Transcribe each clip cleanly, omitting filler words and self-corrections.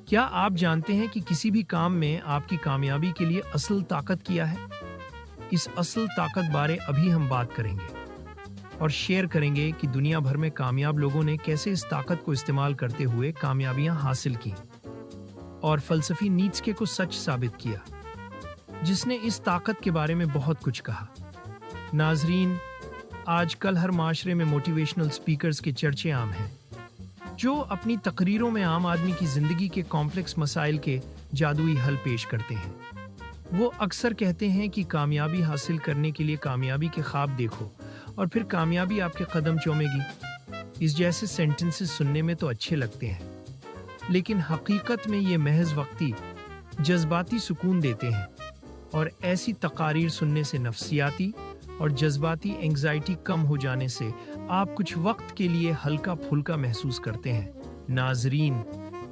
کیا آپ جانتے ہیں کہ کسی بھی کام میں آپ کی کامیابی کے لیے اصل طاقت کیا ہے؟ اس اصل طاقت بارے ابھی ہم بات کریں گے اور شیئر کریں گے کہ دنیا بھر میں کامیاب لوگوں نے کیسے اس طاقت کو استعمال کرتے ہوئے کامیابیاں حاصل کی اور فلسفی نیٹسکے کو سچ ثابت کیا، جس نے اس طاقت کے بارے میں بہت کچھ کہا۔ ناظرین، آج کل ہر معاشرے میں موٹیویشنل سپیکرز کے چرچے عام ہیں، جو اپنی تقریروں میں عام آدمی کی زندگی کے کمپلیکس مسائل کے جادوئی حل پیش کرتے ہیں۔ وہ اکثر کہتے ہیں کہ کامیابی حاصل کرنے کے لیے کامیابی کے خواب دیکھو اور پھر کامیابی آپ کے قدم چومے گی۔ اس جیسے سینٹنسز سننے میں تو اچھے لگتے ہیں، لیکن حقیقت میں یہ محض وقتی جذباتی سکون دیتے ہیں، اور ایسی تقاریر سننے سے نفسیاتی اور جذباتی انگزائٹی کم ہو جانے سے آپ کچھ وقت کے لیے ہلکا پھلکا محسوس کرتے ہیں۔ ناظرین،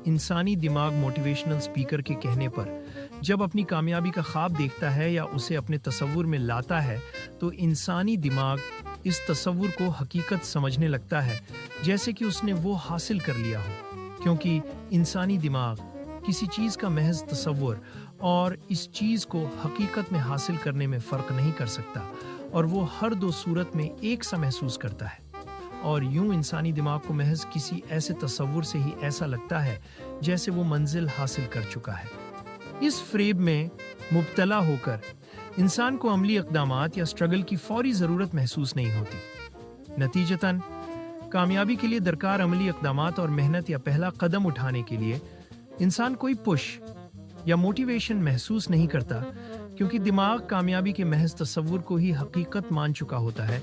انسانی دماغ موٹیویشنل سپیکر کے کہنے پر جب اپنی کامیابی کا خواب دیکھتا ہے یا اسے اپنے تصور میں لاتا ہے تو انسانی دماغ اس تصور کو حقیقت سمجھنے لگتا ہے، جیسے کہ اس نے وہ حاصل کر لیا ہو، کیونکہ انسانی دماغ کسی چیز کا محض تصور اور اس چیز کو حقیقت میں حاصل کرنے میں فرق نہیں کر سکتا، اور وہ ہر دو صورت میں ایک سا محسوس کرتا ہے۔ اور یوں انسانی دماغ کو محض کسی ایسے تصور سے ہی ایسا لگتا ہے جیسے وہ منزل حاصل کر چکا ہے۔ اس فریب میں مبتلا ہو کر انسان کو عملی اقدامات یا سٹرگل کی فوری ضرورت محسوس نہیں ہوتی۔ نتیجتاً کامیابی کے لیے درکار عملی اقدامات اور محنت یا پہلا قدم اٹھانے کے لیے انسان کوئی پش یا موٹیویشن محسوس نہیں کرتا، کیونکہ دماغ کامیابی کے محض تصور کو ہی حقیقت مان چکا ہوتا ہے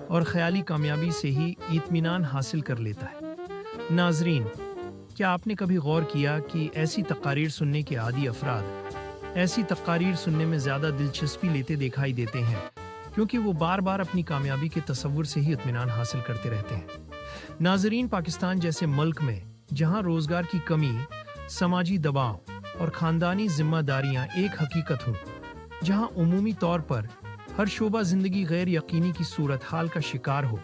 اور خیالی کامیابی سے ہی اطمینان حاصل کر لیتا ہے۔ ناظرین، کیا آپ نے کبھی غور کیا کہ ایسی تقاریر سننے کے عادی افراد ایسی تقاریر سننے میں زیادہ دلچسپی لیتے دکھائی دیتے ہیں، کیونکہ وہ بار بار اپنی کامیابی کے تصور سے ہی اطمینان حاصل کرتے رہتے ہیں۔ ناظرین، پاکستان جیسے ملک میں جہاں روزگار کی کمی، سماجی دباؤ اور خاندانی ذمہ داریاں ایک حقیقت ہوں، جہاں عمومی طور پر ہر شعبہ زندگی غیر یقینی کی صورتحال کا شکار ہو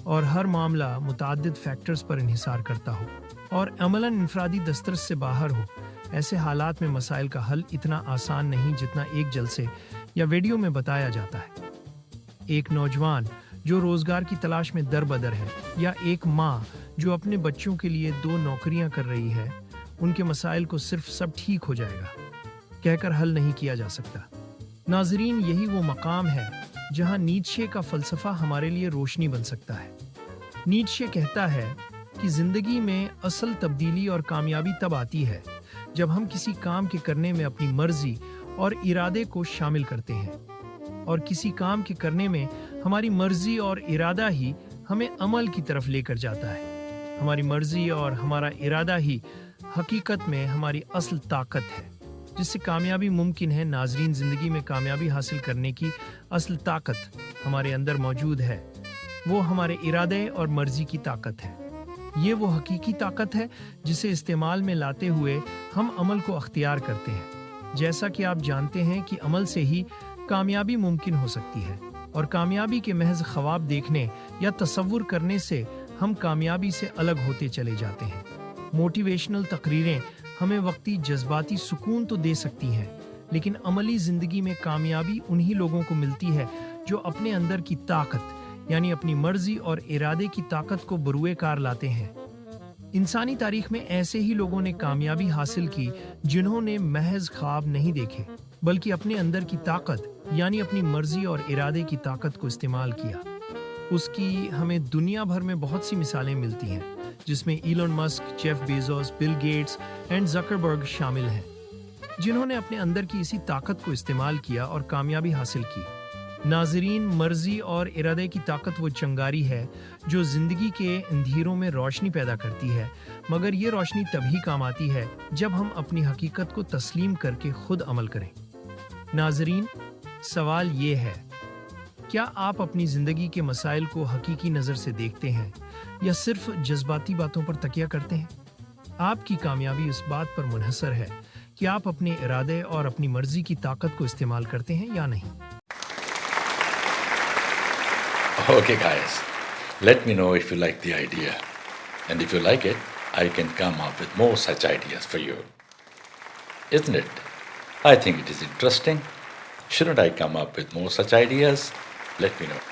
اور ہر معاملہ متعدد فیکٹرز پر انحصار کرتا ہو اور عملاً انفرادی دسترس سے باہر ہو، ایسے حالات میں مسائل کا حل اتنا آسان نہیں جتنا ایک جلسے یا ویڈیو میں بتایا جاتا ہے۔ ایک نوجوان جو روزگار کی تلاش میں در بدر ہے، یا ایک ماں جو اپنے بچوں کے لیے 2 نوکریاں کر رہی ہے، ان کے مسائل کو صرف سب ٹھیک ہو جائے گا کہہ کر حل نہیں کیا جا سکتا۔ ناظرین، یہی وہ مقام ہے جہاں نیٹشے کا فلسفہ ہمارے لیے روشنی بن سکتا ہے۔ نیٹشے کہتا ہے کہ زندگی میں اصل تبدیلی اور کامیابی تب آتی ہے جب ہم کسی کام کے کرنے میں اپنی مرضی اور ارادے کو شامل کرتے ہیں، اور کسی کام کے کرنے میں ہماری مرضی اور ارادہ ہی ہمیں عمل کی طرف لے کر جاتا ہے۔ ہماری مرضی اور ہمارا ارادہ ہی حقیقت میں ہماری اصل طاقت ہے، جس سے کامیابی ممکن ہے۔ ناظرین، زندگی میں کامیابی حاصل کرنے کی اصل طاقت ہمارے اندر موجود ہے، وہ ہمارے ارادے اور مرضی کی طاقت ہے۔ یہ وہ حقیقی طاقت ہے جسے استعمال میں لاتے ہوئے ہم عمل کو اختیار کرتے ہیں۔ جیسا کہ آپ جانتے ہیں کہ عمل سے ہی کامیابی ممکن ہو سکتی ہے، اور کامیابی کے محض خواب دیکھنے یا تصور کرنے سے ہم کامیابی سے الگ ہوتے چلے جاتے ہیں۔ موٹیویشنل تقریریں ہمیں وقتی جذباتی سکون تو دے سکتی ہیں، لیکن عملی زندگی میں کامیابی انہی لوگوں کو ملتی ہے جو اپنے اندر کی طاقت، یعنی اپنی مرضی اور ارادے کی طاقت کو بروئے کار لاتے ہیں۔ انسانی تاریخ میں ایسے ہی لوگوں نے کامیابی حاصل کی جنہوں نے محض خواب نہیں دیکھے، بلکہ اپنے اندر کی طاقت، یعنی اپنی مرضی اور ارادے کی طاقت کو استعمال کیا۔ اس کی ہمیں دنیا بھر میں بہت سی مثالیں ملتی ہیں، جس میں Elon Musk, Jeff Bezos, Bill Gates and Zuckerberg شامل ہیں، جنہوں نے اپنے اندر کی اسی طاقت کو استعمال کیا اور کامیابی حاصل کی۔ ناظرین، مرضی اور ارادے کی طاقت وہ چنگاری ہے جو زندگی کے اندھیروں میں روشنی پیدا کرتی ہے، مگر یہ روشنی تبھی کام آتی ہے جب ہم اپنی حقیقت کو تسلیم کر کے خود عمل کریں۔ ناظرین، سوال یہ ہے، کیا آپ اپنی زندگی کے مسائل کو حقیقی نظر سے دیکھتے ہیں یا صرف جذباتی باتوں پر تکیہ کرتے ہیں؟ آپ کی کامیابی اس بات پر منحصر ہے کہ آپ اپنے ارادے اور اپنی مرضی کی طاقت کو استعمال کرتے ہیں یا نہیں۔ Okay guys, let me know if you like the idea, and if you like it, I can come up with more such ideas for you. Isn't it? I think it is interesting. Shouldn't I come up with more such ideas? Let me know.